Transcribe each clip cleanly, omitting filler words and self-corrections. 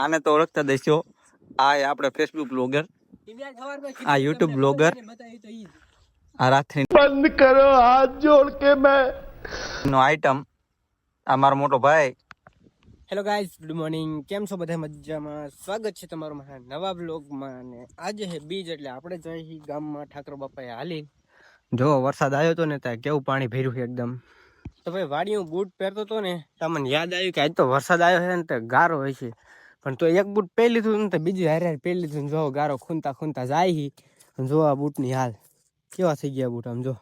આને તો ઓળખતા દેશો. આ આપણે ફેસબુક બ્લોગર, આ યુટ્યુબ બ્લોગર, આ રાત્રિ બંધ કરો હાથ જોડ કે મેં નો આઈટમ, આ મારો મોટો ભાઈ. Hello guys, good morning. કેમ છો બધા? મજામાં. સ્વાગત છે તમારું મારા નવા બ્લોગમાં. અને આજે છે બીજ, એટલે આપણે જઈએ ગામમાં ઠાકર બાપાએ હાલી. જો વરસાદ આવ્યો હતો ને ત્યાં કેવું પાણી ભર્યું છે એકદમ. તો ભાઈ વાડીઓ બૂટ પહેરતો હતો ને તો મને યાદ આવ્યું કે આજ તો વરસાદ આવ્યો છે ને તો ગારો હોય છે, પણ તો એક બૂટ પહેરી લીધું ને તો બીજી હારે પહેરી લીધું ને જો ગારો ખૂનતા ખૂનતા જાય. જો આ બૂટની હાલ કેવા થઈ ગયા બૂટ આમ જો.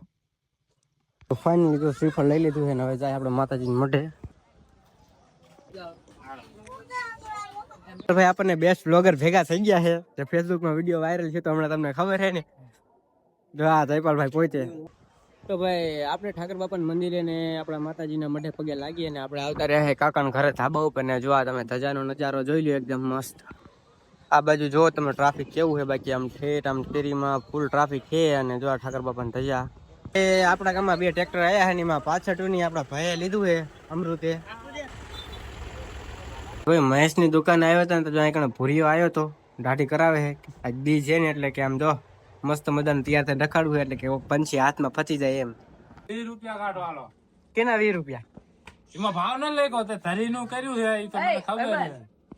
તો ફાઇનલી તો શ્રીફળ લઈ લીધું છે ને હવે જાય આપણે માતાજીને મઢે. ભાઈ આપણને બેસ્ટ બ્લોગર ભેગા થઈ ગયા છે, જે ફેસબુકમાં વિડીયો વાયરલ છે તો હમણાં તમને ખબર છે ને. જો આ જયપાલભાઈ પહોંચે તો ભાઈ આપણે ઠાકર બાપાના મંદિરે ને આપણા માતાજીના મઢે પગે લાગીએ ને આપણે આવતા રહ્યા કાકાના ઘરે ધાબા ઉપર ને જો આ તમે ધજાનો નજારો જોઈ લો એકદમ મસ્ત. આ બાજુ જો તમે ટ્રાફિક કેવું છે, બાકી આમ ઠેઠ આમ શેરીમાં ફૂલ ટ્રાફિક છે. અને જો આ ઠાકર બાપાની ધજા એ આપણા ગામમાં બે ટ્રેક્ટર આવ્યા છે ને એમાં પાછળની આપણા ભાઈએ લીધું છે અમૃતે. ભાઈ મહેશની દુકાને આવ્યો હતો ને તો જો અહીં ભૂરીઓ આવ્યો હતો, દાઢી કરાવે છે. આજ બી છે ને એટલે કે આમ જો મસ્ત મજાનું તૈયાર થઈ દેખાડવું એટલે કે પંછી હાથમાં ફચી જાય એમ. 20 રૂપિયા કાઢો હાલો. કેના 20 રૂપિયા? એમાં ભાવ ન લેકો તે ધરીનું કર્યું છે એ તમને ખબર છે.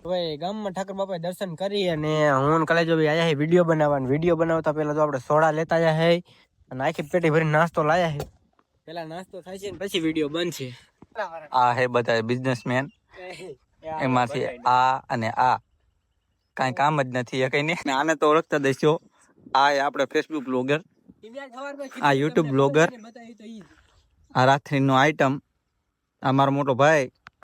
ભાઈ ગામમાં ઠાકર બાપાએ દર્શન કરી અને હું કલેજો ભાઈ આયા છે વિડીયો બનાવવાનો. વિડીયો બનાવતા પહેલા તો આપણે સોડા લેતા આવ્યા છે અને આખી પેટી ભરીને નાસ્તો લાયા છે. પેલા નાસ્તો થાય છે ને પછી વિડીયો બનશે. આ હે બધા બિઝનેસમેન, એમાંથી આ અને આ કાંઈ કામ જ નથી એ કઈ નહીં. આને તો ઓળખતા દેશો. આ આપણે ફેસબુક બ્લોગર, આ યુટ્યુબ બ્લોગર, આ રાત્રિનો આઈટમ, આ મારો મોટો ભાઈ.